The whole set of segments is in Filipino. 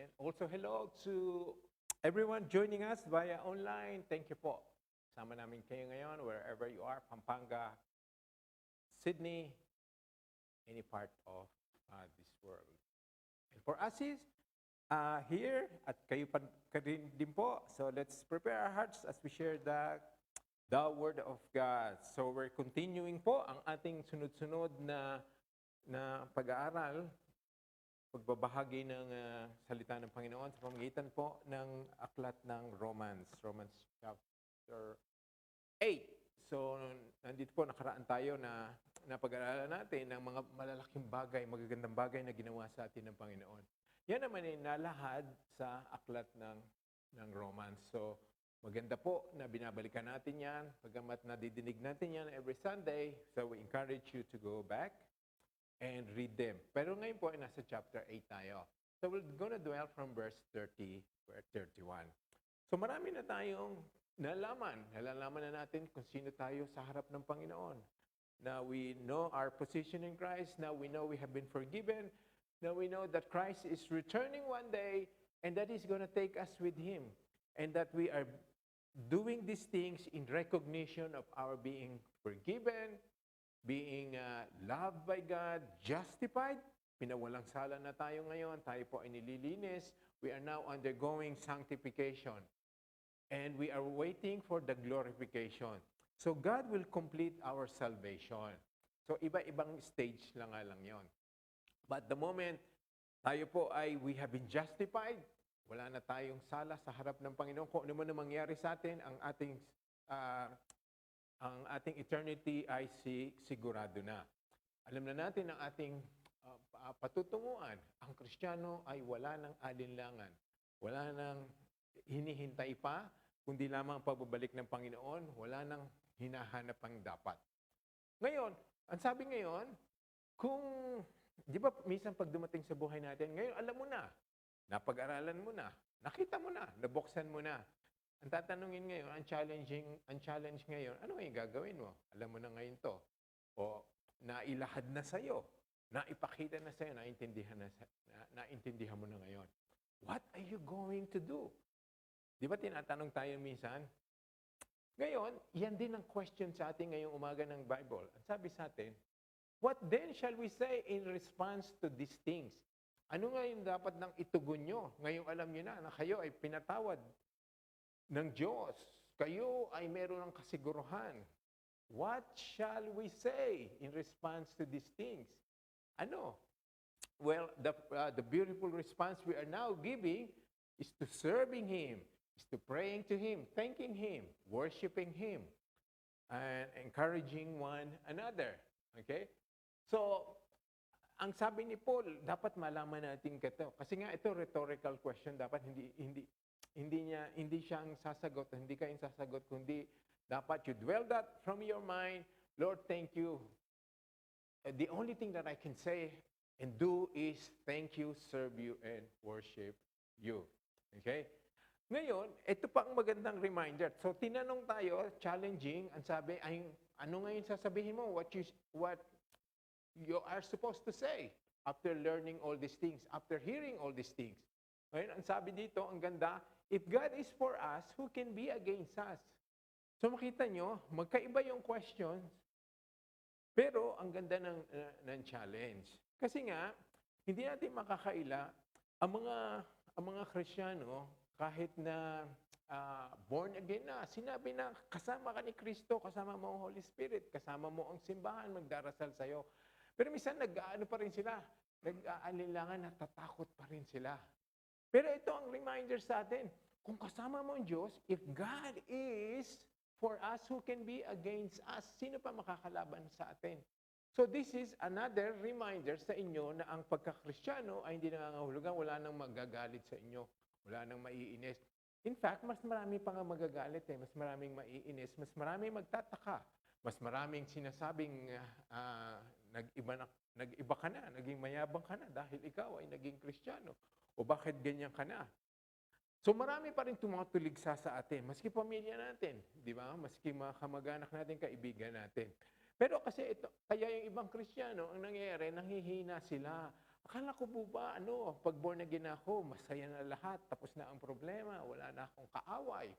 And also hello to everyone joining us via online. Thank you po. Sama namin kayo ngayon wherever you are, Pampanga, Sydney, any part of this world. And for us is here at kayo pa rin din po. So let's prepare our hearts as we share the Word of God. So we're continuing po ang ating sunod-sunod na pag-aaral, pagbabahagi ng salita ng Panginoon sa pamamagitan po ng aklat ng Romans chapter 8. So, nandito po nakaraan tayo na pag-aaralan natin ng mga malalaking bagay, magagandang bagay na ginawa sa atin ng Panginoon. Yan naman ay nalahad sa aklat ng Romans. So, maganda po na binabalikan natin yan, pagamat nadidinig natin yan every Sunday. So, we encourage you to go back and read them. Pero ngayon po ay nasa chapter 8 tayo. So we're gonna dwell from verse 30 or 31. So marami na tayong nalaman. Nalalaman na natin kung sino tayo sa harap ng Panginoon. Now we know our position in Christ. Now we know we have been forgiven. Now we know that Christ is returning one day and that He's gonna take us with Him. And that we are doing these things in recognition of our being forgiven, being loved by God, justified, pinawalang sala na tayo ngayon, tayo po ay nililinis, we are now undergoing sanctification. And we are waiting for the glorification. So God will complete our salvation. So iba-ibang stage lang nga lang yon. But the moment tayo po ay we have been justified, wala na tayong sala sa harap ng Panginoon, kung ano man ang mangyari sa atin, ang ating eternity ay sigurado na. Alam na natin ang ating patutunguhan. Ang Kristiyano ay wala ng alinlangan. Wala nang hinihintay pa, kundi lamang ang pagbabalik ng Panginoon. Wala nang hinahanap ang dapat. Ngayon, ang sabi ngayon, kung, di ba minsan pag dumating sa buhay natin, ngayon alam mo na, napag-aralan mo na, nakita mo na, nabuksan mo na. Ang tatanungin ngayon, ang challenge ngayon, ano yung gagawin mo? Alam mo na ngayon to. O nailahad na sa'yo, naipakita na sa'yo, naintindihan mo na ngayon. What are you going to do? Di ba tinatanong tayo minsan? Ngayon, yan din ang question sa atin ngayong umaga ng Bible. Ang sabi sa atin, what then shall we say in response to these things? Ano ngayon dapat nang itugon nyo? Ngayong alam nyo na kayo ay pinatawad ng Diyos. Kayo ay meron ng kasiguruhan. What shall we say in response to these things? Ano? Well, the beautiful response we are now giving is to serving Him, is to praying to Him, thanking Him, worshiping Him, and encouraging one another. Okay? So, ang sabi ni Paul, dapat malaman natin ito. Kasi nga ito rhetorical question, dapat hindi siya ang sasagot, hindi kayo sasagot, kundi dapat you dwell that from your mind. Lord, thank you. The only thing that I can say and do is thank you, serve you, and worship you. Okay? Ngayon, ito pa ang magandang reminder. So, tinanong tayo, challenging, ang sabi, ay, ano ngayon sasabihin mo? What you are supposed to say after learning all these things, after hearing all these things. Ngayon, ang sabi dito, ang ganda, if God is for us, who can be against us? So makita nyo, magkaiba yung questions, pero ang ganda ng challenge. Kasi nga, hindi natin makakaila, ang mga Kristiyano, kahit na born again na, sinabi na kasama ka ni Kristo, kasama mo ang Holy Spirit, kasama mo ang simbahan, magdarasal sa'yo. Pero minsan nag-aano pa rin sila, nag-aalinlangan, natatakot pa rin sila. Pero ito ang reminder sa atin, kung kasama mo ang Diyos, if God is for us, who can be against us? Sino pa makakalaban sa atin? So this is another reminder sa inyo na ang pagkakristyano ay hindi nangangahulugan, wala nang magagalit sa inyo, wala nang maiinis. In fact, mas marami pa nga magagalit mas maraming maiinis, mas maraming magtataka, mas maraming sinasabing nag-iba ka na, naging mayabang ka na dahil ikaw ay naging Kristiyano. O bakit ganyan ka na? So marami pa rin tumatulig sa atin, maski pamilya natin, di ba? Maski mga kamag-anak natin, kaibigan natin. Pero kasi ito, kaya yung ibang Kristiyano, ang nangyayari, nanghihina sila. Akala ko po ba, pag born again ako, masaya na lahat, tapos na ang problema, wala na akong kaaway.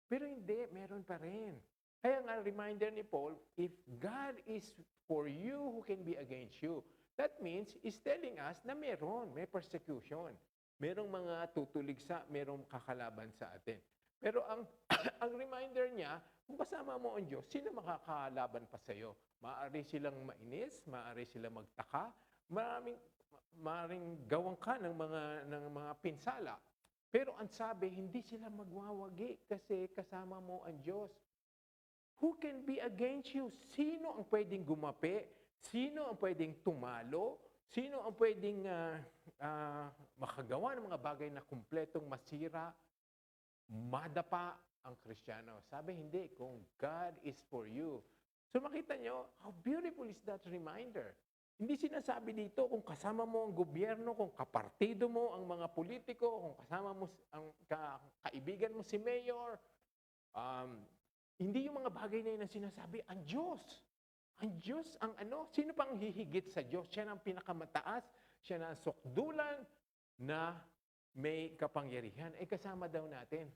Pero hindi, meron pa rin. Kaya nga, reminder ni Paul, if God is for you, who can be against you? That means, is telling us na may persecution. Merong mga tutuligsa, merong kakalaban sa atin. Pero ang ang reminder niya, kung kasama mo ang Diyos, sino makakalaban pa sa iyo? Maaari silang mainis, maaari silang magtaka, maaaring gawan ka ng mga pinsala. Pero ang sabi, hindi sila magwawagi kasi kasama mo ang Diyos. Who can be against you? Sino ang pwedeng gumapi? Sino ang pwedeng tumalo? Sino ang pwedeng makagawa ng mga bagay na kumpletong masira, madapa ang Kristiyano? Sabi, hindi. Kung God is for you. So makita nyo, how beautiful is that reminder? Hindi sinasabi dito kung kasama mo ang gobyerno, kung kapartido mo ang mga politiko, kung kasama mo ang kaibigan mo si mayor. Hindi yung mga bagay na yun ang sinasabi. Ang Diyos. Ang Diyos ang sino pang hihigit sa Diyos? Siya ang pinakamataas, siya na ang sukdulan na may kapangyarihan. Kasama daw natin.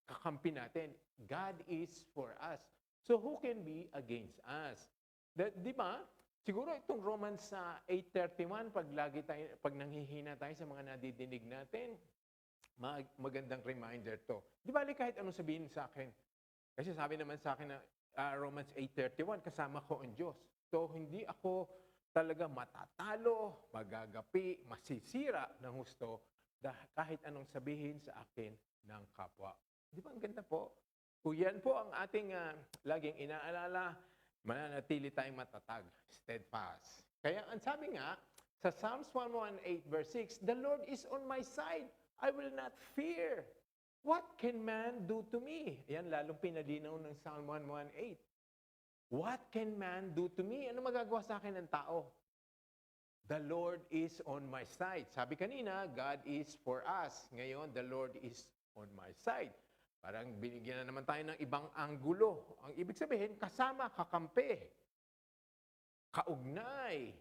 Kakampi natin. God is for us. So who can be against us? Di ba? Siguro itong Romans 8:31, pag nanghihina tayo sa mga nadidinig natin, magandang reminder to. Di bali kahit anong sabihin sa akin. Kasi sabi naman sa akin na Romans 8:31, kasama ko ang Diyos. So hindi ako talaga matatalo, magagapi, masisira ng husto kahit anong sabihin sa akin ng kapwa. Di ba ang ganda po? Kung yan po ang ating laging inaalala, mananatili tayong matatag, steadfast. Kaya ang sabi nga, sa Psalms 118 verse 6, the Lord is on my side. I will not fear. What can man do to me? Yan, lalong pinalinaw ng Psalm 118. What can man do to me? Ano magagawa sa akin ng tao? The Lord is on my side. Sabi kanina, God is for us. Ngayon, the Lord is on my side. Parang binigyan na naman tayo ng ibang anggulo. Ang ibig sabihin, kasama, kakampi, kaugnay.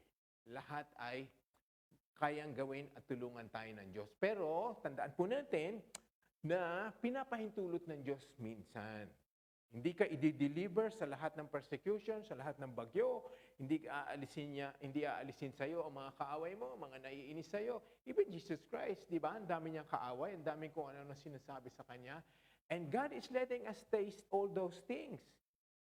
Lahat ay kayang gawin at tulungan tayo ng Diyos. Pero, tandaan po natin na pinapahintulot ng Diyos minsan. Hindi ka i-deliver sa lahat ng persecution, sa lahat ng bagyo. Hindi aalisin sa iyo ang mga kaaway mo, mga naiinis sa iyo. Even Jesus Christ, di ba? Ang dami niyang kaaway, ang dami kung ano sinasabi sa Kanya. And God is letting us taste all those things.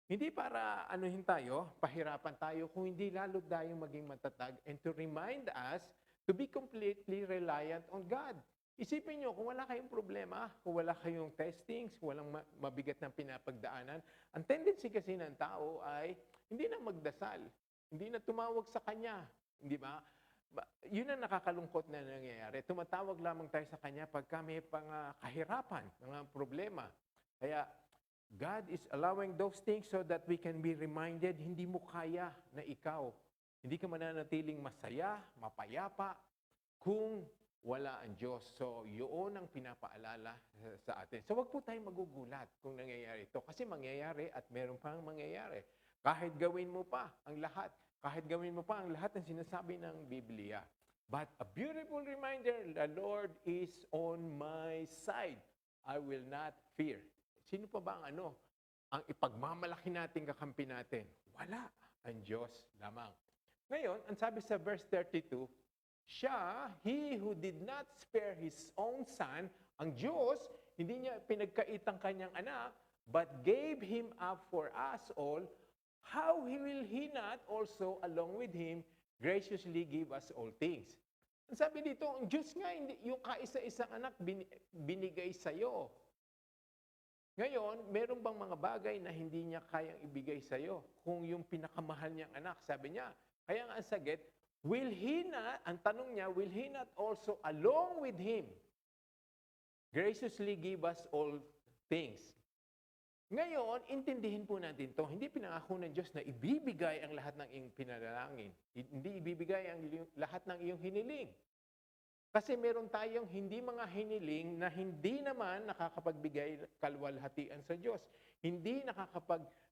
Hindi para tayo, pahirapan tayo, kung hindi lalo tayong maging matatag and to remind us to be completely reliant on God. Isipin nyo, kung wala kayong problema, kung wala kayong testings, kung walang mabigat na pinapagdaanan, ang tendency kasi ng tao ay hindi na magdasal, hindi na tumawag sa Kanya. Hindi ba? Yun ang nakakalungkot na nangyayari. Tumatawag lamang tayo sa Kanya pagka may kahirapan, mga problema. Kaya, God is allowing those things so that we can be reminded, hindi mo kaya na ikaw. Hindi ka mananatiling masaya, mapayapa, kung wala ang Diyos. So, yun ang pinapaalala sa atin. So, wag po tayong magugulat kung nangyayari ito. Kasi mangyayari at meron pang mangyayari. Kahit gawin mo pa ang lahat. Kahit gawin mo pa ang lahat ng sinasabi ng Biblia. But a beautiful reminder, the Lord is on my side. I will not fear. Sino pa ba ang ipagmamalaki natin, kakampi natin? Wala. Ang Diyos lamang. Ngayon, ang sabi sa verse 32, He who did not spare His own Son, ang Diyos, hindi niya pinagkaitang kanyang anak, but gave Him up for us all, how will He not also, along with Him, graciously give us all things? Ang sabi dito, ang Diyos nga, yung kaisa-isang anak binigay sa'yo. Ngayon, meron bang mga bagay na hindi niya kayang ibigay sa'yo? Kung yung pinakamahal niyang anak, sabi niya, kaya nga ang sagot, ang tanong niya, will He not also, along with Him, graciously give us all things? Ngayon, intindihin po natin to. Hindi pinangako ng Diyos na ibibigay ang lahat ng iyong pinanalangin. Hindi ibibigay ang lahat ng iyong hiniling. Kasi meron tayong hindi mga hiniling na hindi naman nakakapagbigay kalwalhatian sa Diyos. hindi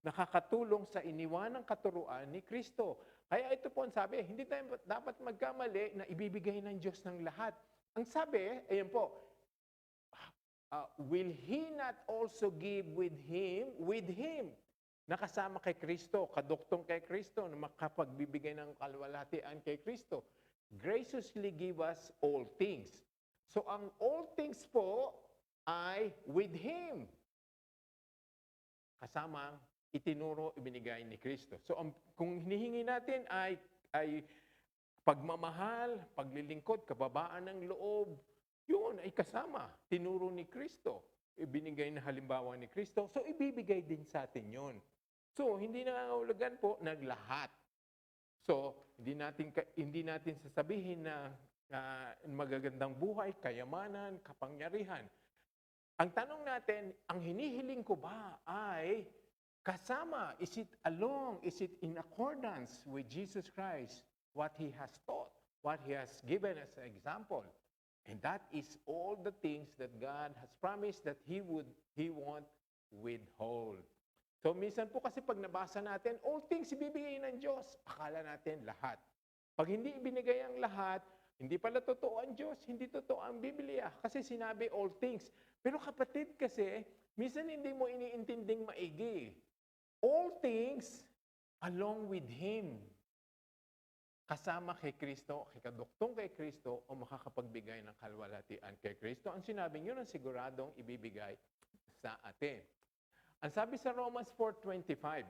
nakakatulong sa iniwanang katuruan ni Kristo. Kaya ito po ang sabi, hindi tayo dapat magkamali na ibibigay ng Diyos ng lahat. Ang sabi, ayan po, will He not also give with Him, nakasama kay Kristo, kaduktong kay Kristo, na makapagbibigay ng kalwalhatian kay Kristo, graciously give us all things. So ang all things po ay with Him. Kasama itinuro, ibinigay ni Kristo. So kung hinihingi natin ay pagmamahal, paglilingkod, kababaan ng loob, yun ay kasama. Tinuro ni Kristo. Ibinigay na halimbawa ni Kristo. So ibibigay din sa atin yun. So hindi nangangahulugan po naglahat. So hindi natin sasabihin na magagandang buhay, kayamanan, kapangyarihan. Ang tanong natin, ang hinihiling ko ba ay kasama? Is it along? Is it in accordance with Jesus Christ? What He has taught, what He has given as an example. And that is all the things that God has promised that He won't withhold. So minsan po kasi pag nabasa natin, all things ibibigay ng Diyos. Akala natin lahat. Pag hindi ibinigay ang lahat, hindi pala totoo ang Diyos, hindi totoo ang Biblia. Kasi sinabi all things. Pero kapatid kasi, minsan hindi mo iniintinding maigi. All things along with Him. Kasama kay Kristo, kay kaduktong kay Kristo, o makakapagbigay ng kalwalhatian kay Kristo. Ang sinabing yun ang siguradong ibibigay sa atin. Ang sabi sa Romans 4:25,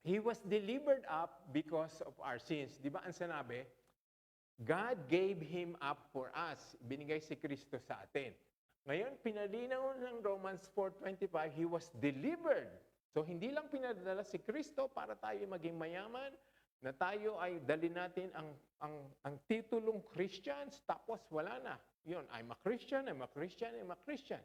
He was delivered up because of our sins. Di ba ang sinabi? God gave Him up for us. Binigay si Kristo sa atin. Ngayon, pinalinaw ng Romans 4:25, He was delivered. So, hindi lang pinadala si Kristo para tayo maging mayaman, na tayo ay dali natin ang titulong Christians, tapos wala na. Yun, I'm a Christian, I'm a Christian, I'm a Christian.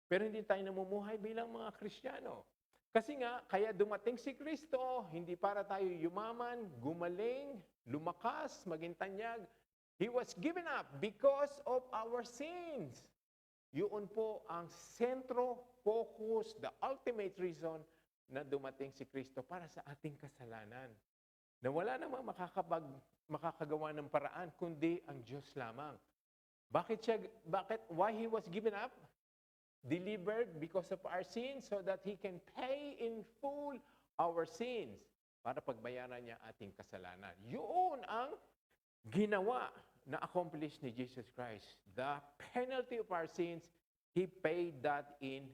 Pero hindi tayo namumuhay bilang mga Kristiyano. Kasi nga, kaya dumating si Kristo, hindi para tayo yumaman, gumaling, lumakas, maging tanyag. He was given up because of our sins. Yun po ang sentro, focus, the ultimate reason na dumating si Kristo para sa ating kasalanan. Na wala namang makakagawa ng paraan, kundi ang Diyos lamang. Why He was given up? Delivered because of our sins so that He can pay in full our sins para pagbayaran niya ating kasalanan. Yun ang ginawa na accomplish ni Jesus Christ. The penalty of our sins, He paid that in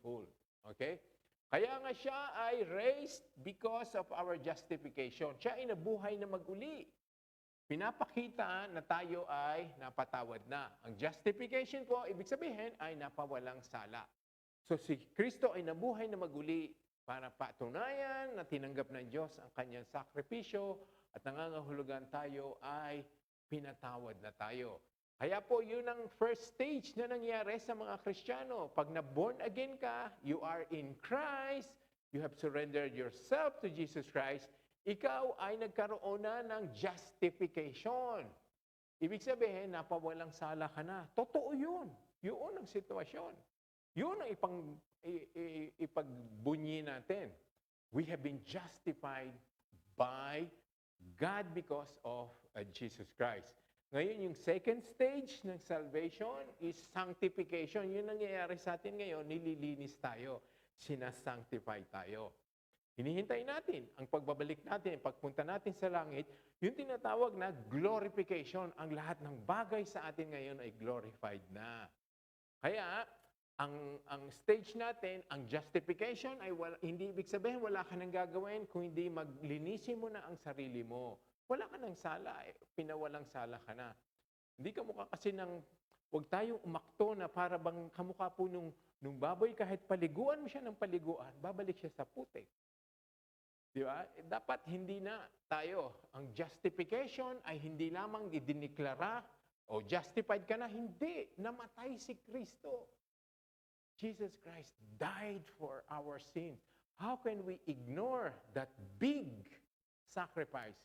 full. Okay? Kaya nga siya ay raised because of our justification. Siya ay nabuhay na mag-uli. Pinapakita na tayo ay napatawad na. Ang justification po, ibig sabihin, ay napawalang sala. So si Kristo ay nabuhay na mag-uli para patunayan na tinanggap ng Diyos ang kanyang sakripisyo at nangangahulugan tayo ay pinatawad na tayo. Kaya po, yun ang first stage na nangyari sa mga Kristiyano. Pag na-born again ka, you are in Christ, you have surrendered yourself to Jesus Christ, ikaw ay nagkaroon na ng justification. Ibig sabihin, napawalang sala ka na. Totoo yun. Yun ang sitwasyon. Yun ang ipagbunyi natin. We have been justified by God because of Jesus Christ. Ngayon, yung second stage ng salvation is sanctification. Yun ang nangyayari sa atin ngayon, nililinis tayo. Sinasanctify tayo. Hinihintay natin ang pagbabalik natin, pagpunta natin sa langit, yung tinatawag na glorification. Ang lahat ng bagay sa atin ngayon ay glorified na. Kaya, ang stage natin, ang justification ay hindi ibig sabihin wala ka nang gagawin kung hindi maglinisin mo na ang sarili mo. Wala ka ng sala, pinawalang sala ka na. Hindi ka mukha kasi huwag tayong umakto na para bang kamukha po nung baboy, kahit paliguan mo siya ng paliguan, babalik siya sa putik. Di ba? Dapat hindi na tayo. Ang justification ay hindi lamang idiniklara o justified ka na, hindi. Namatay si Kristo. Jesus Christ died for our sins. How can we ignore that big sacrifice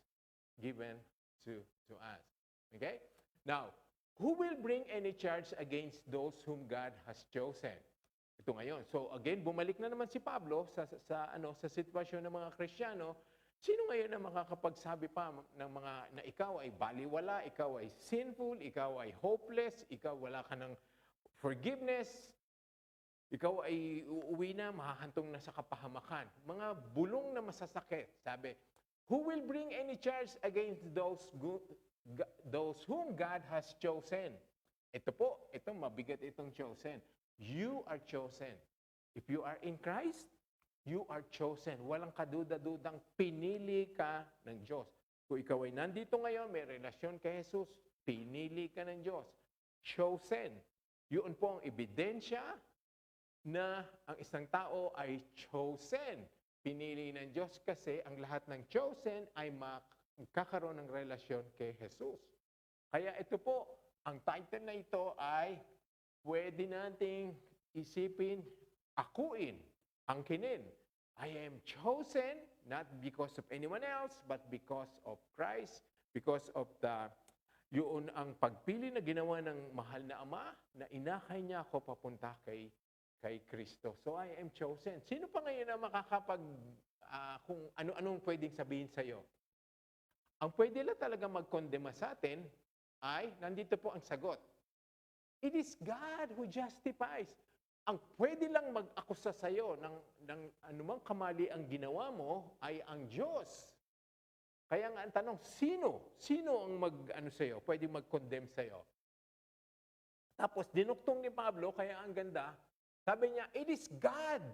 given to us? Okay? Now, who will bring any charge against those whom God has chosen? Ito ngayon. So again, bumalik na naman si Pablo sa sitwasyon ng mga Kristiyano. Sino ngayon ang makakapagsabi pa ng mga na ikaw ay baliwala, ikaw ay sinful, ikaw ay hopeless, ikaw wala ka ng forgiveness, ikaw ay uuwi na, mahahantong na sa kapahamakan. Mga bulong na masasakit. Sabi, who will bring any charge against those whom God has chosen? Ito po, ito mabigat itong chosen. You are chosen. If you are in Christ, you are chosen. Walang kaduda-dudang pinili ka ng Diyos. Kung ikaw ay nandito ngayon, may relasyon kay Jesus, pinili ka ng Diyos. Chosen. Yun po ang ebidensya na ang isang tao ay chosen. Pinili ng Diyos kasi ang lahat ng chosen ay magkakaroon ng relasyon kay Jesus. Kaya ito po, ang title na ito ay pwede nating isipin, akuin, angkinin. I am chosen not because of anyone else, but because of Christ, because of yun ang pagpili na ginawa ng mahal na Ama na inakay niya ako papunta kay Kristo. So I am chosen. Sino pa ngayon na kung ano-anong pwedeng sabihin sa iyo? Ang pwede lang talaga magkondema sa atin ay, nandito po ang sagot. It is God who justifies. Ang pwede lang mag-akusa sa iyo ng anumang kamali ang ginawa mo ay ang Diyos. Kaya nga ang tanong, sino? Sino ang pwede mag-condemn sa iyo? Tapos dinuktong ni Pablo, kaya ang ganda, sabi niya, it is God.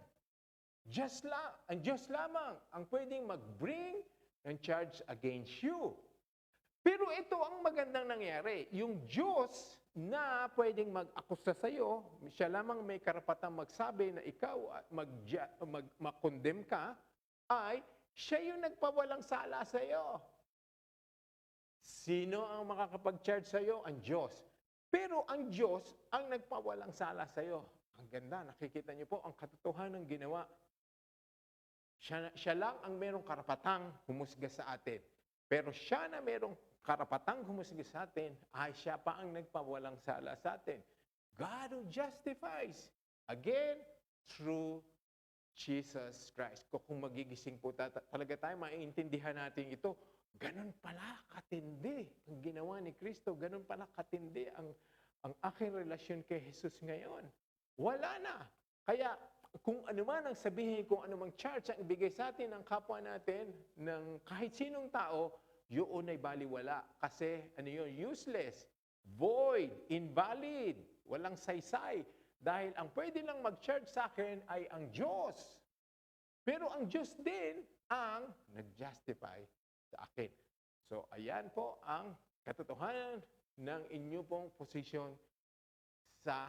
Ang Diyos lamang ang pwedeng mag-bring ng charge against you. Pero ito ang magandang nangyari. Yung Diyos na pwedeng mag-akusa sa iyo, siya lamang may karapatang magsabi na ikaw mag-condemn ka, ay siya yung nagpawalang sala sa iyo. Sino ang makakapag-charge sa iyo? Ang Diyos. Pero ang Diyos ang nagpawalang sala sa iyo. Ang ganda, nakikita niyo po ang katotohanan ng ginawa. Siya lang ang merong karapatang humusga sa atin. Pero siya na merong karapatang humusga sa atin, ay siya pa ang nagpawalang sala sa atin. God who justifies. Again, through Jesus Christ. Kung magigising po talaga tayo, maiintindihan natin ito. Ganun pala katindi ang ginawa ni Kristo. Ganun pala katindi ang aking relasyon kay Jesus ngayon. Wala na. Kaya kung ano man ang sabihin, kung ano mang charge ang ibigay sa atin ng kapwa natin, ng kahit sinong tao, yun ay baliwala. Kasi useless, void, invalid, walang saysay. Dahil ang pwede lang mag-charge sa akin ay ang Diyos. Pero ang Diyos din ang nag-justify sa akin. So, ayan po ang katotohanan ng inyo pong posisyon sa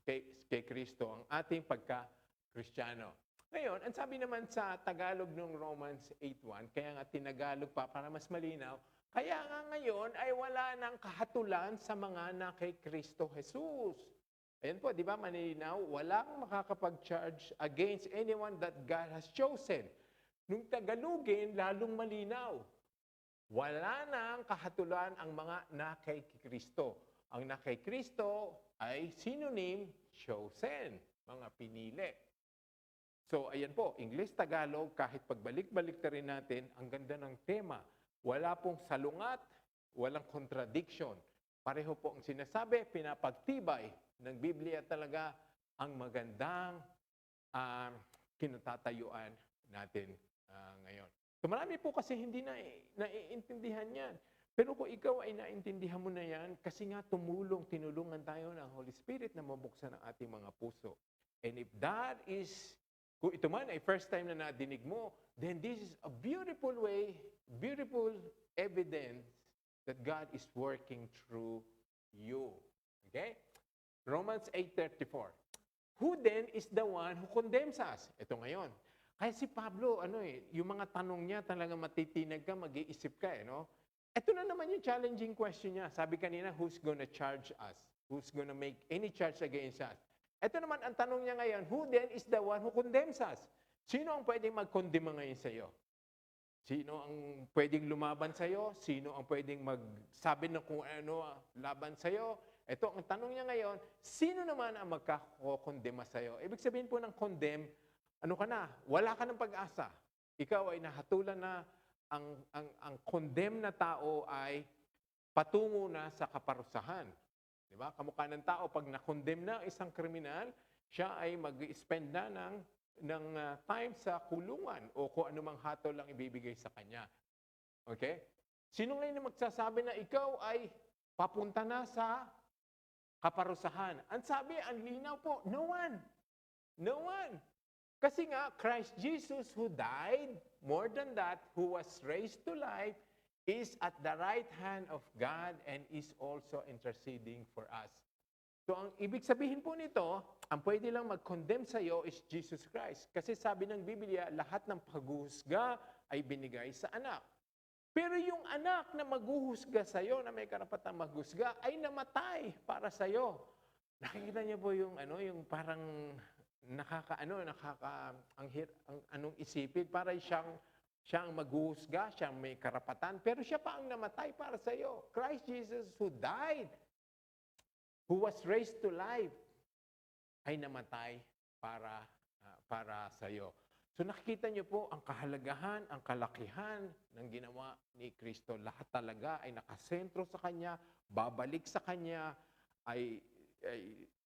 kay Kristo, ang ating pagka-Kristiyano. Ngayon, ang sabi naman sa Tagalog ng Romans 8:1, kaya nga tinagalog pa para mas malinaw, kaya nga ngayon ay wala nang kahatulan sa mga na kay Kristo Jesus. Ayan po, di ba malinaw? Walang makakapag-charge against anyone that God has chosen. Nung Tagalogin, lalong malinaw. Wala nang kahatulan ang mga na kay Kristo. Ang na kay Kristo ay synonym, chosen, mga pinili. So, ayan po, English, Tagalog, kahit pagbalik-balik na rin natin, ang ganda ng tema. Wala pong salungat, walang contradiction. Pareho po ang sinasabi, pinapagtibay ng Biblia talaga ang magandang kinatatayuan natin ngayon. So, marami po kasi hindi naiintindihan yan. Pero kung ikaw ay naintindihan mo na yan, kasi nga tinulungan tayo ng Holy Spirit na mabuksan ang ating mga puso. And if that is, kung ito man ay first time na nadinig mo, then this is a beautiful way, beautiful evidence that God is working through you. Okay? Romans 8:34. Who then is the one who condemns us? Ito ngayon. Kaya si Pablo, yung mga tanong niya talaga matitinag ka, mag-iisip ka, no? Ito na naman yung challenging question niya. Sabi kanina, who's gonna charge us? Who's gonna make any charge against us? Ito naman ang tanong niya ngayon, who then is the one who condemns us? Sino ang pwedeng mag-condemn ngayon sa iyo? Sino ang pwedeng lumaban sa iyo? Sino ang pwedeng magsabi ng kung ano laban sa iyo? Ito, ang tanong niya ngayon, sino naman ang magkakokondema sa'yo? Ibig sabihin po ng condemn, ano ka na? Wala ka ng pag-asa. Ikaw ay nahatulan na ang condemn na tao ay patungo na sa kaparusahan. Di ba? Kamukha ng tao, pag na-condemn na isang kriminal, siya ay mag-spend na ng time sa kulungan o kung anumang hatol lang ibibigay sa kanya. Okay? Sino ngayon na magsasabi na ikaw ay papunta na sa kaparusahan? Ang sabi, ang linaw po, no one. No one. Kasi nga, Christ Jesus who died, more than that, who was raised to life, is at the right hand of God and is also interceding for us. So ang ibig sabihin po nito, ang pwede lang mag-condemn sa iyo is Jesus Christ. Kasi sabi ng Biblia, lahat ng paghuhusga ay binigay sa anak. Pero yung anak na maghuhusga sa iyo, na may karapatang maghusga, ay namatay para sa iyo. Nakikita niyo po yung yung parang anong isipin, para siya ang maghuhusga, siya ang may karapatan, pero siya pa ang namatay para sa iyo. Christ Jesus who died, who was raised to life, ay namatay para sa iyo. So nakikita niyo po ang kahalagahan, ang kalakihan ng ginawa ni Kristo. Lahat talaga ay nakasentro sa Kanya, babalik sa Kanya,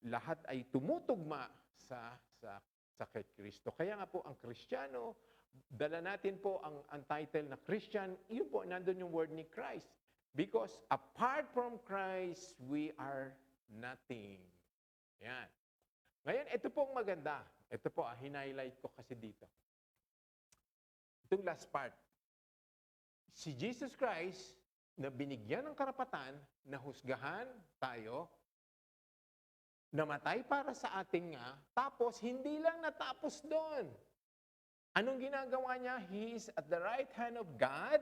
lahat ay tumutugma sa kay Kristo. Kaya nga po ang Kristiyano, dala natin po ang title na Christian, yun po, nandun yung word ni Christ. Because apart from Christ, we are nothing. Yan. Ngayon, ito po ang maganda. Ito po, hinighlight ko kasi dito. Itong last part. Si Jesus Christ, na binigyan ng karapatan na husgahan tayo, namatay para sa atin nga, tapos hindi lang natapos doon. Anong ginagawa niya? He is at the right hand of God,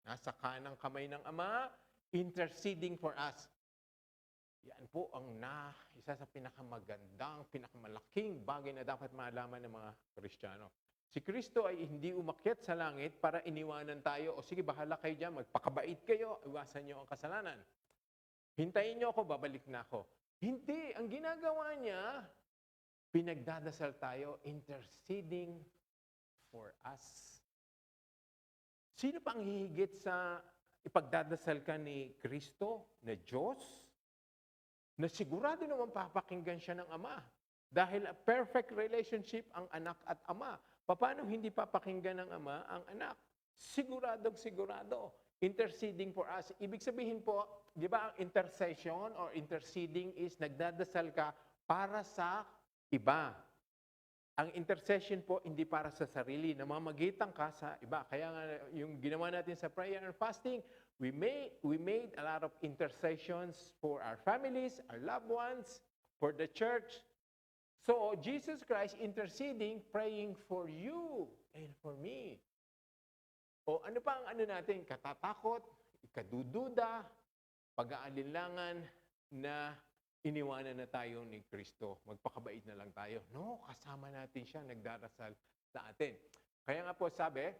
nasa kanang kamay ng Ama, interceding for us. Yan po ang isa sa pinakamagandang, pinakamalaking bagay na dapat malaman ng mga Kristiyano. Si Kristo ay hindi umakyat sa langit para iniwanan tayo, o sige, bahala kayo dyan, magpakabait kayo, iwasan niyo ang kasalanan. Hintayin niyo ako, babalik na ako. Hindi. Ang ginagawa niya, pinagdadasal tayo, interceding for us. Sino pa ang hihigit sa ipagdadasal ka ni Kristo, na Diyos, na sigurado naman papakinggan siya ng Ama? Dahil a perfect relationship ang anak at Ama. Paano hindi papakinggan ng Ama ang anak? Siguradong sigurado. Interceding for us. Ibig sabihin po, di ba ang intercession or interceding is nagdadasal ka para sa iba. Ang intercession po, hindi para sa sarili. Namamagitan ka sa iba. Kaya nga, yung ginawa natin sa prayer and fasting, we made a lot of intercessions for our families, our loved ones, for the church. So, Jesus Christ interceding, praying for you and for me. O ano pa ang natin? Katatakot, ikadududa, pag-aalinlangan na iniwanan na tayo ni Kristo. Magpakabait na lang tayo. No, kasama natin siya, nagdarasal sa atin. Kaya nga po sabi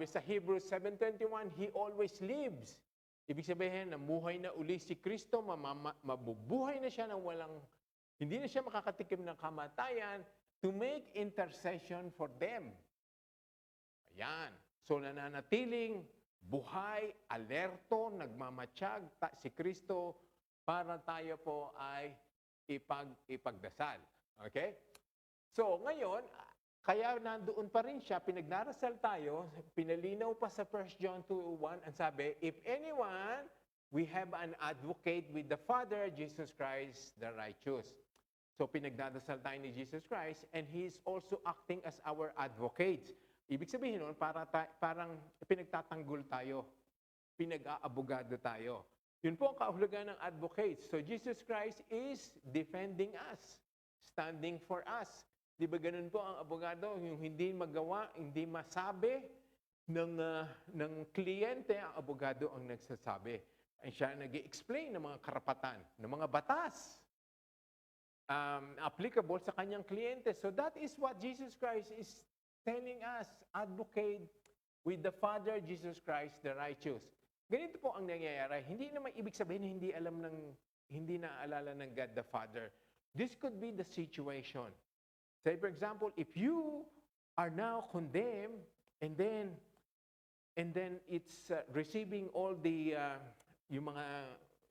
sa Hebrews 7:21, He always lives. Ibig sabihin, namuhay na uli si Kristo, mabubuhay na siya ng hindi na siya makakatikim ng kamatayan to make intercession for them. Ayan. So nananatiling buhay, alerto, nagmamatsyag si Kristo para tayo po ay ipagdasal. Okay? So ngayon, kaya nandoon pa rin siya, pinagdarasal tayo, pinalinaw pa sa 1 John 2:1, ang sabi, if anyone, we have an advocate with the Father, Jesus Christ, the righteous. So pinagdadasal tayo ni Jesus Christ, and He is also acting as our advocate. Ibig sabihin nun, parang pinagtatanggol tayo, pinag-aabogado tayo. Yun po ang kahulugan ng advocate. So Jesus Christ is defending us, standing for us. Di ba ganun po ang abogado, yung hindi magawa, hindi masabi ng kliyente, ang abogado ang nagsasabi. Ay siya nag-i-explain ng mga karapatan, ng mga batas applicable sa kanyang kliyente. So that is what Jesus Christ is telling us, advocate with the Father, Jesus Christ, the righteous. Ganito po ang nangyayari. Hindi naman ibig sabihin na hindi naaalala ng God the Father. This could be the situation. Say for example, if you are now condemned and then it's receiving all the yung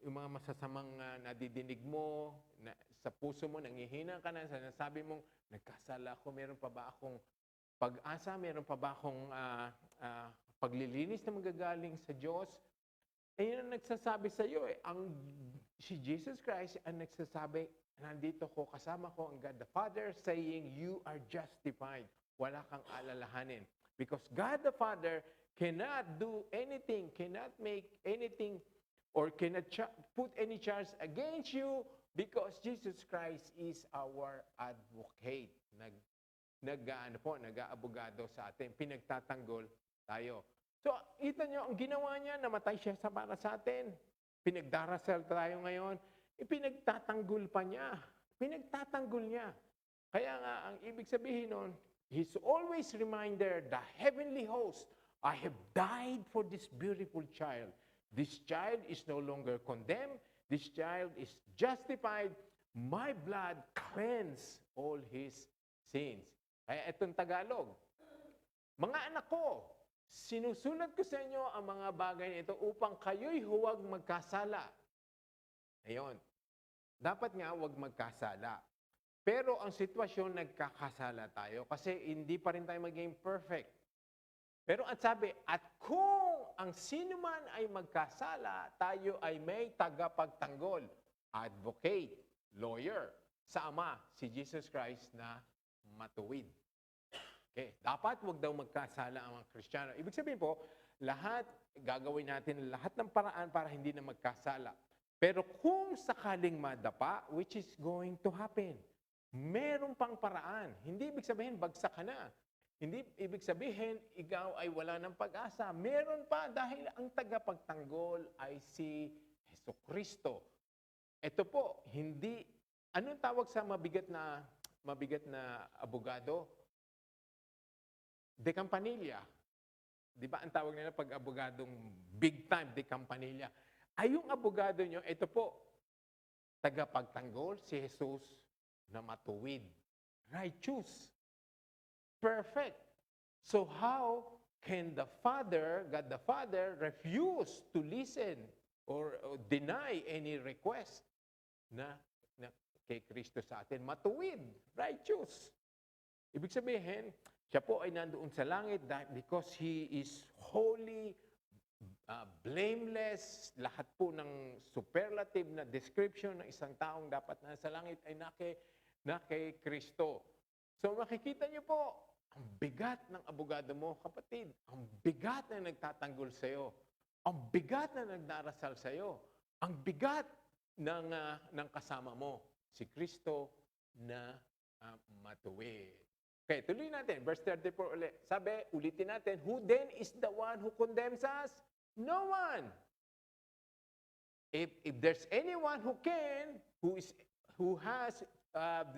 mga masasamang nadidinig mo sa puso mo, nanghihina ka na, sinasabi mong nagkasala ako, meron pa ba akong pag-asa, meron pa ba akong paglilinis na magagaling sa Diyos? Eh, yun ang nagsasabi sa iyo. Si Jesus Christ ang nagsasabi, nandito ko, kasama ko ang God the Father, saying, you are justified. Wala kang alalahanin. Because God the Father cannot do anything, cannot make anything, or cannot put any charge against you because Jesus Christ is our advocate. Nag-aabogado sa atin. Pinagtatanggol tayo. So, kita nyo, ang ginawa niya, namatay siya para sa atin. Pinagdarasal tayo ngayon. Pinagtatanggol pa niya. Pinagtatanggol niya. Kaya nga, ang ibig sabihin nun, He's always reminder, the heavenly host, I have died for this beautiful child. This child is no longer condemned. This child is justified. My blood cleanse all his sins. Kaya itong Tagalog, mga anak ko, sinusulat ko sa inyo ang mga bagay na ito upang kayo'y huwag magkasala. Ayun. Dapat nga huwag magkasala. Pero ang sitwasyon, nagkakasala tayo kasi hindi pa rin tayo maging perfect. Pero at sabi, at kung ang sino man ay magkasala, tayo ay may tagapagtanggol, advocate, lawyer, sa Ama, si Jesus Christ na matuwid. Okay. Dapat wag daw magkasala ang mga Kristiyano. Ibig sabihin po, gagawin natin lahat ng paraan para hindi na magkasala. Pero kung sakaling madapa, which is going to happen, meron pang paraan. Hindi ibig sabihin, bagsak ka na. Hindi ibig sabihin, ikaw ay wala ng pag-asa. Meron pa dahil ang tagapagtanggol ay si Jesucristo. Ito po, anong tawag sa mabigat na abogado? De Campanilla. Di ba ang tawag nila pag abogadong big time, de Campanilla? Ay yung abogado nyo, ito po, tagapagtanggol, si Jesus na matuwid. Righteous. Perfect. So how can the Father, God the Father, refuse to listen or deny any request na kay Kristo sa atin? Matuwid. Righteous. Ibig sabihin, siya po ay nandoon sa langit because He is holy, blameless. Lahat po ng superlative na description ng isang taong dapat nasa langit ay na kay Kristo. So makikita niyo po, ang bigat ng abogado mo, kapatid. Ang bigat na nagtatanggol sa iyo. Ang bigat na nagdarasal sa iyo. Ang bigat ng kasama mo, si Kristo na matuwid. Okay, tuloy natin. Verse 34 ulit. Sabi, ulitin natin, who then is the one who condemns us? No one. If there's anyone who can, who has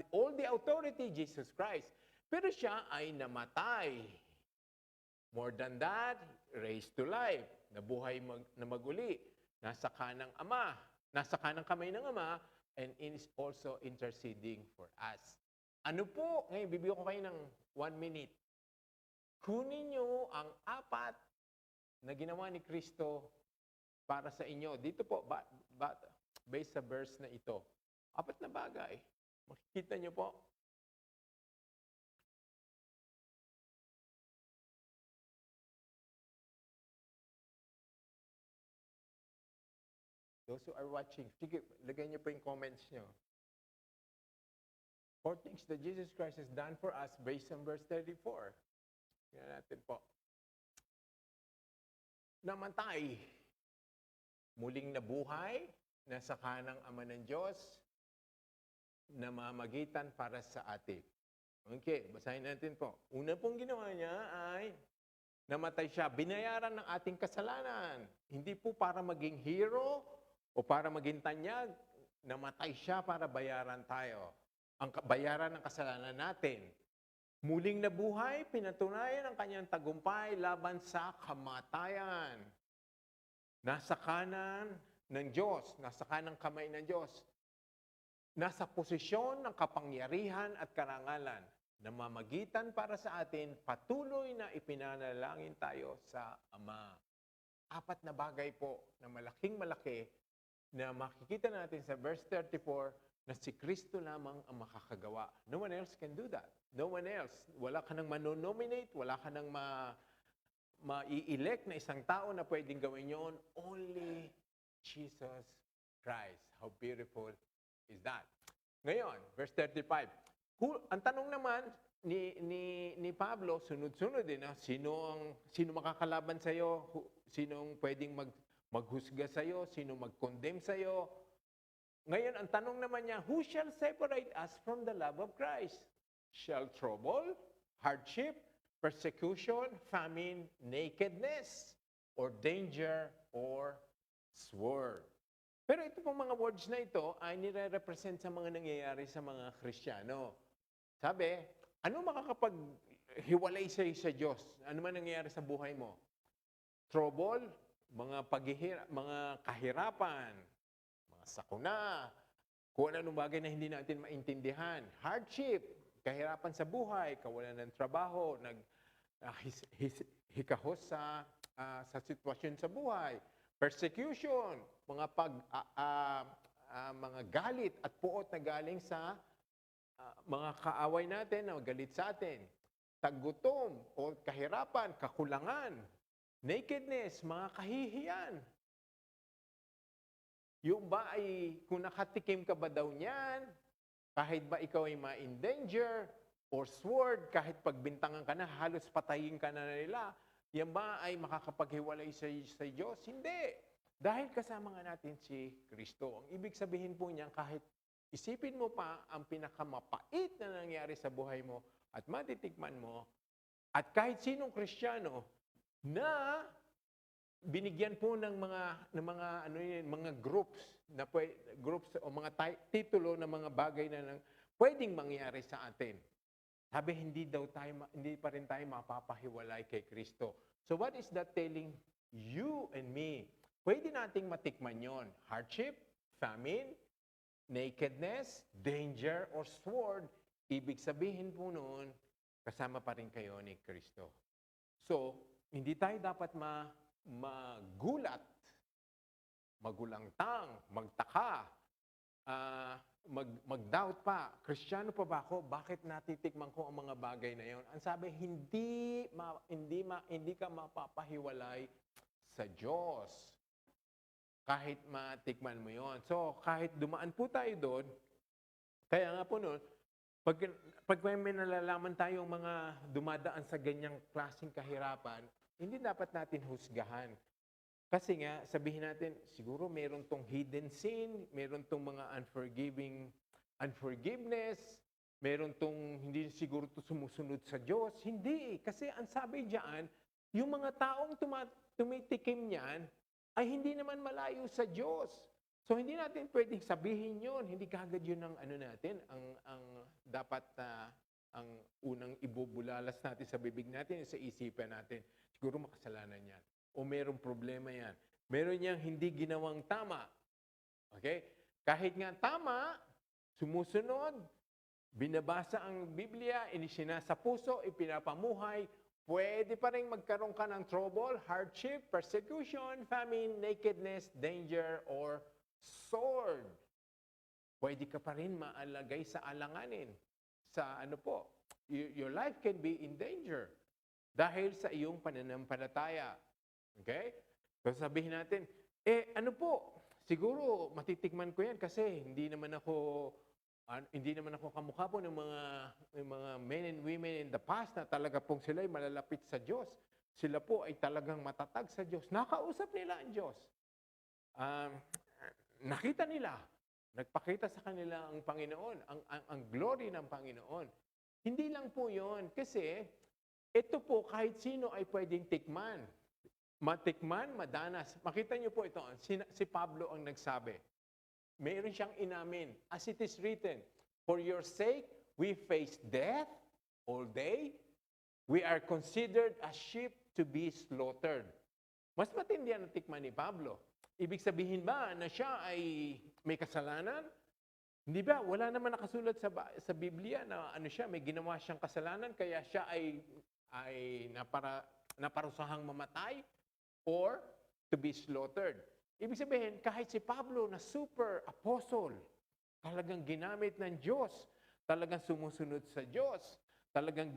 all the authority, Jesus Christ. Pero siya ay namatay. More than that, raised to life. Nabuhay na maguli. Nasa kanang Ama. Nasa kanang kamay ng Ama. And is also interceding for us. Ano po? Ngayon, bibigyan ko kayo ng 1 minute. Kunin nyo ang 4 na ginawa ni Kristo para sa inyo. Dito po, based sa verse na ito. 4 na bagay. Makikita nyo po. Those who are watching, sige, lagay niyo po yung comments niyo. 4 things that Jesus Christ has done for us based on verse 34. Tingnan natin po. Namatay. Muling nabuhay. Nasa kanang Ama ng Diyos. Namamagitan para sa atin. Okay, basahin natin po. Una pong ginawa niya ay namatay siya. Binayaran ng ating kasalanan. Hindi po para maging hero o para maging tanyag. Namatay siya para bayaran tayo. Ang bayaran ng kasalanan natin. Muling nabuhay, pinatunayan ang kanyang tagumpay laban sa kamatayan. nasa kanan ng Diyos, nasa kanang kamay ng Diyos, nasa posisyon ng kapangyarihan at karangalan, namamagitan para sa atin, patuloy na ipinanalangin tayo sa Ama. 4 na bagay po na malaking malaki na makikita natin sa verse 34 na si Kristo lamang ang makakagawa. No one else can do that. No one else. Wala ka nang manonominate, wala ka nang ma-i-elect na isang tao na pwedeng gawin yon. Only Jesus Christ. How beautiful is that? Ngayon, verse 35. Ang tanong naman ni Pablo, sunod-sunod din, sino makakalaban sa iyo? Sinong pwedeng maghusga sa iyo? Sino mag-condemn sa iyo? Ngayon, ang tanong naman niya, who shall separate us from the love of Christ? Shall trouble, hardship, persecution, famine, nakedness, or danger, or sword? Pero ito pong mga words na ito ay nire-represent sa mga nangyayari sa mga Kristiyano. Sabi, ano makakapaghiwalay sa Diyos? Ano man nangyayari sa buhay mo? Trouble, mga kahirapan, mga sakuna, kung anong bagay na hindi natin maintindihan. Hardship, kahirapan sa buhay, kawalan ng trabaho, hikahos sa sitwasyon sa buhay. Persecution, mga galit at puot na galing sa mga kaaway natin na galit sa atin. Taggutom o kahirapan, kakulangan, nakedness, mga kahihiyan. Yung ba ay, kung nakatikim ka ba daw niyan, kahit ba ikaw ay ma-endanger, or sword, kahit pagbintangan ka na, halos patayin ka na nila, yan ba ay makakapaghiwalay sa Diyos? Hindi. Dahil kasama nga natin si Kristo. Ang ibig sabihin po niyan, kahit isipin mo pa ang pinakamapait na nangyari sa buhay mo at matitikman mo, at kahit sinong Kristiyano na binigyan po ng mga groups o mga titulo ng mga bagay na pwedeng mangyari sa atin. Sabi, hindi pa rin tayo mapapahiwalay kay Kristo. So what is that telling you and me? Pwede nating matikman yon. Hardship, famine, nakedness, danger, or sword. Ibig sabihin po noon, kasama pa rin kayo ni Kristo. So, hindi tayo dapat magulat, magulangtang, magtaka, mag-doubt pa. Kristiyano pa ba ako? Bakit natitikman ko ang mga bagay na yon? Ang sabi, hindi ka mapapahiwalay sa Diyos. Kahit matikman mo yon. So, kahit dumaan po tayo doon, kaya nga po noon, pag may nalalaman tayong mga dumadaan sa ganyang klaseng kahirapan, hindi dapat natin husgahan. Kasi nga, sabihin natin, siguro meron tong hidden sin, meron tong mga unforgiveness, meron tong hindi siguro to sumusunod sa Diyos. Hindi. Kasi ang sabi diyan, yung mga taong tumitikim niyan, ay hindi naman malayo sa Diyos. So, hindi natin pwedeng sabihin yun. Hindi kagad yun ang natin, ang dapat ang unang ibubulalas natin sa bibig natin, sa isipan natin. Siguro makasalanan yan. O merong problema yan. Meron niyang hindi ginawang tama. Okay? Kahit nga tama, sumusunod, binabasa ang Biblia, inisinasa puso, ipinapamuhay, pwede pa rin magkaroon ka ng trouble, hardship, persecution, famine, nakedness, danger, or sword. Pwede ka pa rin maalagay sa alanganin. Sa your life can be in danger dahil sa iyong pananampalataya. Okay? So sabihin natin, siguro matitikman ko yan kasi hindi naman ako kamukha po ng mga men and women in the past na talaga pong sila ay malalapit sa Diyos. Sila po ay talagang matatag sa Diyos. Nakausap nila ang Diyos. Nakita nila. Nagpakita sa kanila ang Panginoon, ang glory ng Panginoon. Hindi lang po yon kasi ito po kahit sino ay pwedeng tikman. Matikman, madanas. Makita niyo po ito, si Pablo ang nagsabi. Mayroon siyang inamin, as it is written, for your sake, we face death all day. We are considered as sheep to be slaughtered. Mas matindi ang natikman ni Pablo. Ibig sabihin ba na siya ay may kasalanan? Hindi ba? Wala naman nakasulat sa Biblia na ano siya, may ginawa siyang kasalanan kaya siya ay naparusahang mamatay or to be slaughtered. Ibig sabihin, kahit si Pablo na super apostle, talagang ginamit ng Diyos, talagang sumusunod sa Diyos, talagang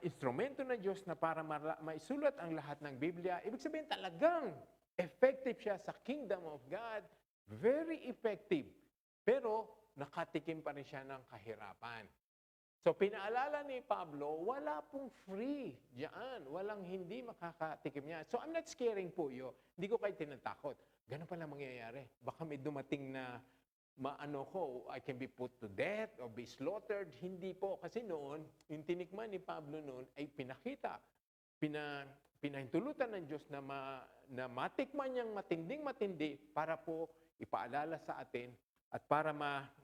instrumento ng Diyos na para maisulat ang lahat ng Biblia. Ibig sabihin talagang effective siya sa kingdom of God. Very effective. Pero nakatikim pa rin siya ng kahirapan. So pinaalala ni Pablo, wala pong free diyan. Walang hindi makakatikim niya. So I'm not scaring po you. Hindi ko kayo tinatakot. Ganun pala mangyayari. Baka may dumating na maano ko, I can be put to death or be slaughtered. Hindi po. Kasi noon, yung tinikman ni Pablo noon ay pinakita. Pinahintulutan ng Diyos na matikman niyang matinding-matindi para po ipaalala sa atin at para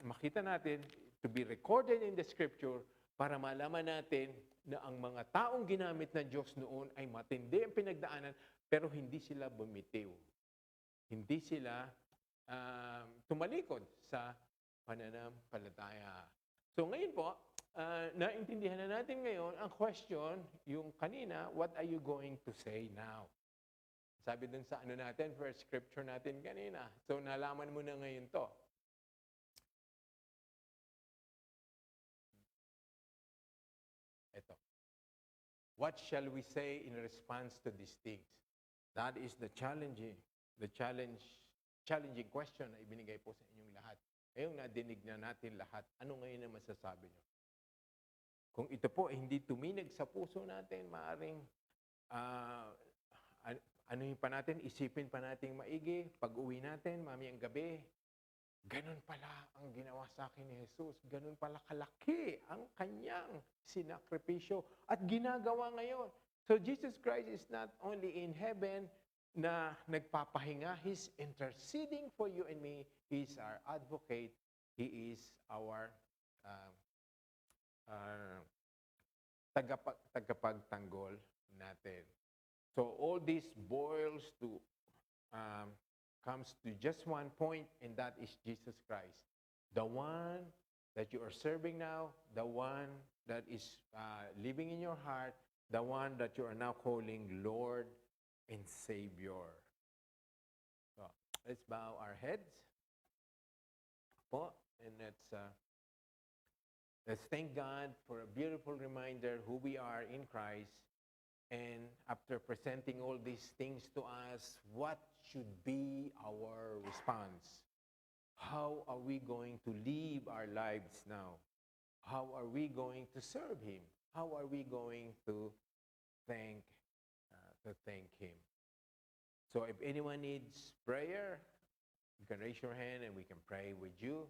makita natin, to be recorded in the Scripture, para malaman natin na ang mga taong ginamit ng Diyos noon ay matindi ang pinagdaanan, pero hindi sila bumitiw. Hindi sila tumalikod sa pananampalataya. So ngayon po, naintindihan na natin ngayon ang question, yung kanina, what are you going to say now? Sabi dun sa first scripture natin kanina. So nalaman mo na ngayon to. Ito. What shall we say in response to these things? That is the challenging question na ibinigay po sa inyong lahat. Ngayong nadinig na natin lahat, ano ngayon ang masasabi nyo? Kung ito po hindi tuminig sa puso natin, maaaring anuhin pa natin, isipin pa natin maigi, pag-uwi natin, mamayang gabi, ganun pala ang ginawa sa akin ni Jesus. Ganun pala kalaki ang kanyang sinakripisyo at ginagawa ngayon. So Jesus Christ is not only in heaven na nagpapahinga. He's interceding for you and me. He's our advocate. He is our tagapagtanggol natin. So all this boils to comes to just one point, and that is Jesus Christ. The one that you are serving now, the one that is living in your heart, the one that you are now calling Lord and Savior. So, let's bow our heads. And let's thank God for a beautiful reminder who we are in Christ. And after presenting all these things to us, what should be our response? How are we going to live our lives now? How are we going to serve Him? How are we going to thank Him? So if anyone needs prayer, you can raise your hand and we can pray with you.